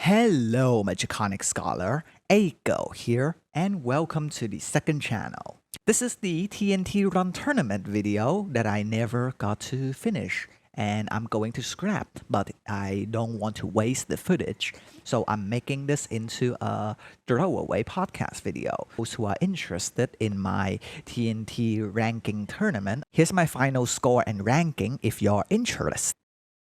Hello, Magiconic Scholar. Aiko here, and welcome to the second channel. This is the TNT Run Tournament video that I never got to finish, and I'm going to scrap, but I don't want to waste the footage, so I'm making this into a throwaway podcast video. Those who are interested in my TNT ranking tournament, here's my final score and ranking if you're interested.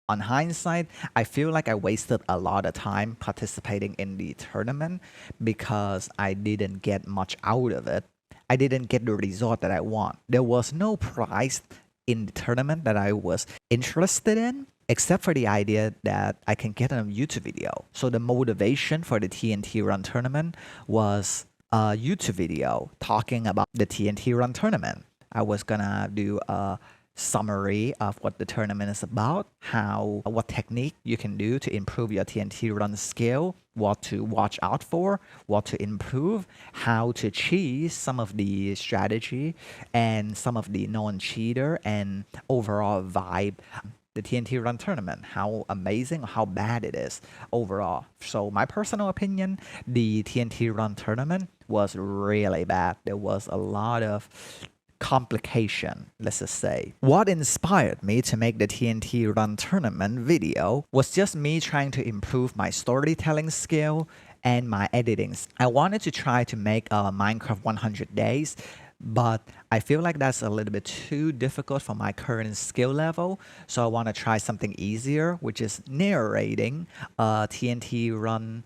On hindsight, I feel like I wasted a lot of time participating in the tournament because I didn't get much out of it. I didn't get the result that I want. There was no prize in the tournament that I was interested in, except for the idea that I can get a YouTube video. So the motivation for the TNT Run tournament was a YouTube video talking about the TNT Run tournament. I was gonna do a summary of what the tournament is about, what technique you can do to improve your TNT run skill, what to watch out for, what to improve, how to cheat some of the strategy and some of the non-cheater and overall vibe the TNT Run tournament, how amazing or how bad it is overall. So my personal opinion, the TNT Run tournament was really bad. There was a lot of complication, let's just say. What inspired me to make the TNT Run tournament video was just me trying to improve my storytelling skill and my editing. I wanted to try to make a Minecraft 100 days, but I feel like that's a little bit too difficult for my current skill level. So I want to try something easier, which is narrating a TNT Run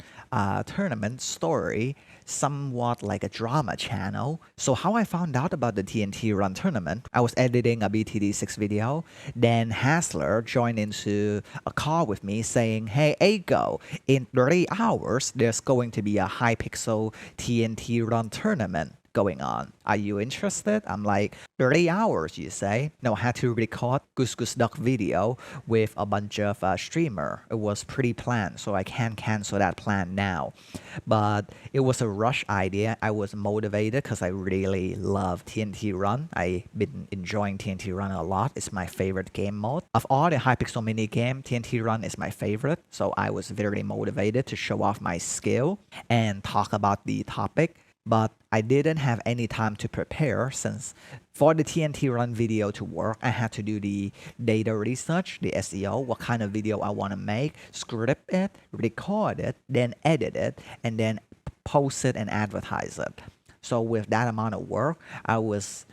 tournament story, somewhat like a drama channel. So how I found out about the TNT Run tournament, I was editing a BTD6 video. Then Hassler joined into a call with me saying, hey, Aiko, in 3 hours, there's going to be a Hypixel TNT Run tournament going on. Are you interested? I'm like, 3 hours, you say? No, I had to record Goose Goose Duck video with a bunch of streamer. It was pretty planned, so I can't cancel that plan now. But it was a rush idea. I was motivated because I really love TNT Run. I've been enjoying TNT Run a lot. It's my favorite game mode. Of all the Hypixel mini game, TNT Run is my favorite. So I was very motivated to show off my skill and talk about the topic. But I didn't have any time to prepare since for the TNT Run video to work, I had to do the data research, the SEO, what kind of video I want to make, script it, record it, then edit it, and then post it and advertise it. So with that amount of work, I was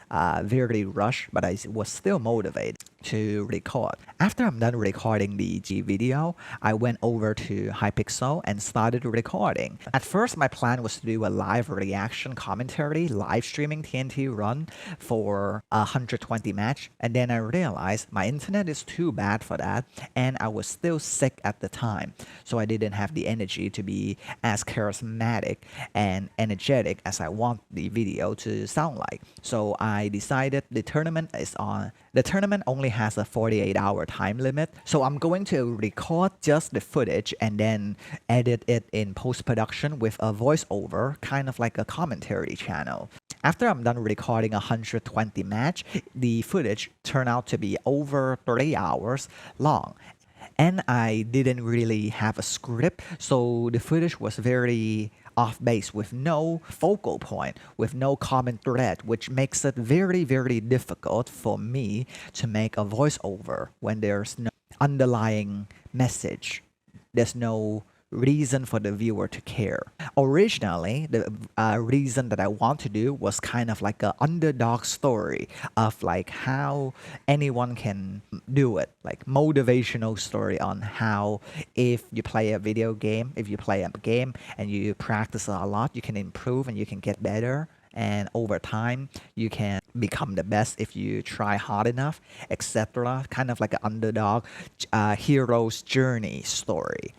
very rushed, but I was still motivated to record. After I'm done recording the G video, I went over to Hypixel and started recording. At first, my plan was to do a live reaction commentary, live streaming TNT Run for a 120 match. And then I realized my internet is too bad for that. And I was still sick at the time. So I didn't have the energy to be as charismatic and energetic as I want the video to sound like. So I decided the tournament only has a 48-hour time limit. So I'm going to record just the footage and then edit it in post-production with a voiceover, kind of like a commentary channel. After I'm done recording a 120 match, the footage turned out to be over 3 hours long. And I didn't really have a script, so the footage was very off base with no focal point, with no common thread, which makes it very, very difficult for me to make a voiceover when there's no underlying message. There's no reason for the viewer to care. Originally, the reason that I want to do was kind of like an underdog story of like how anyone can do it, like motivational story on how if you play a video game, if you play a game and you practice a lot, you can improve and you can get better. And over time, you can become the best if you try hard enough, etc. Kind of like an underdog hero's journey story.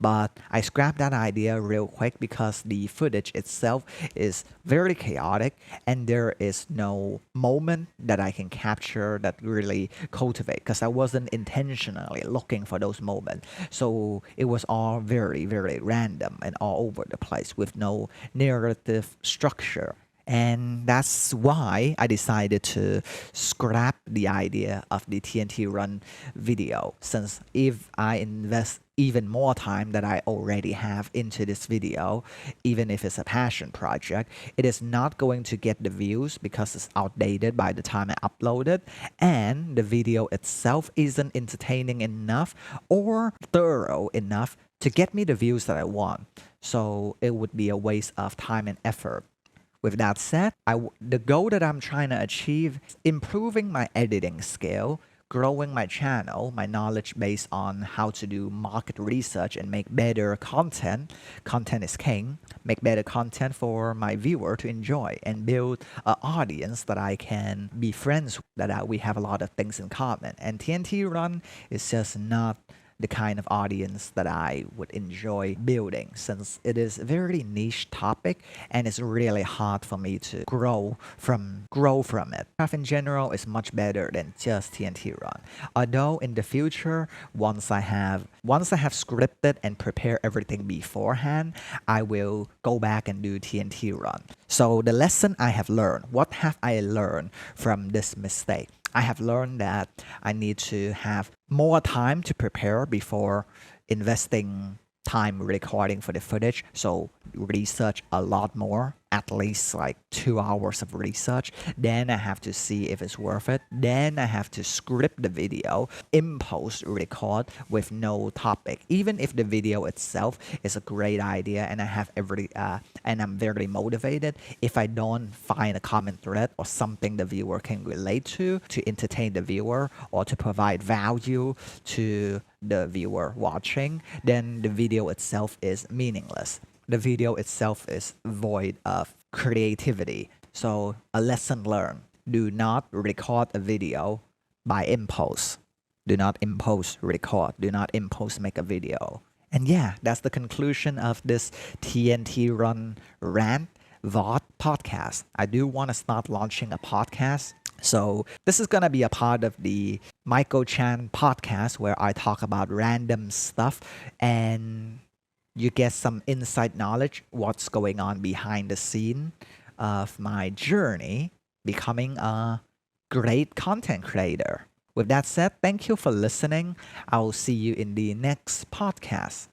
But I scrapped that idea real quick because the footage itself is very chaotic and there is no moment that I can capture that really cultivate because I wasn't intentionally looking for those moments. So it was all very, very random and all over the place with no narrative structure. And that's why I decided to scrap the idea of the TNT Run video, since if I invest even more time that I already have into this video, even if it's a passion project, it is not going to get the views because it's outdated by the time I upload it, and the video itself isn't entertaining enough or thorough enough to get me the views that I want. So it would be a waste of time and effort. With that said, the goal that I'm trying to achieve is improving my editing skill, growing my channel, my knowledge based on how to do market research and make better content. Content is king. Make better content for my viewer to enjoy and build an audience that I can be friends with, that we have a lot of things in common. And TNT Run is just not the kind of audience that I would enjoy building, since it is a very niche topic and it's really hard for me to grow from it. Craft in general is much better than just TNT Run. Although in the future, once I have scripted and prepare everything beforehand, I will go back and do TNT Run. So the lesson I have learned, what have I learned from this mistake? I have learned that I need to have more time to prepare before investing time recording for the footage. So research a lot more, at least like 2 hours of research. Then I have to see if it's worth it. Then I have to script the video, in post record with no topic. Even if the video itself is a great idea and I have and I'm very motivated, if I don't find a common thread or something the viewer can relate to entertain the viewer or to provide value to the viewer watching, then the video itself is meaningless. The video itself is void of creativity. So a lesson learned: do not record a video by impulse. Do not impulse record. Do not impulse make a video. And yeah, that's the conclusion of this TNT Run rant VOD podcast. I do want to start launching a podcast. So this is going to be a part of the Michael Chan podcast where I talk about random stuff and you get some inside knowledge what's going on behind the scene of my journey becoming a great content creator. With that said, thank you for listening. I will see you in the next podcast.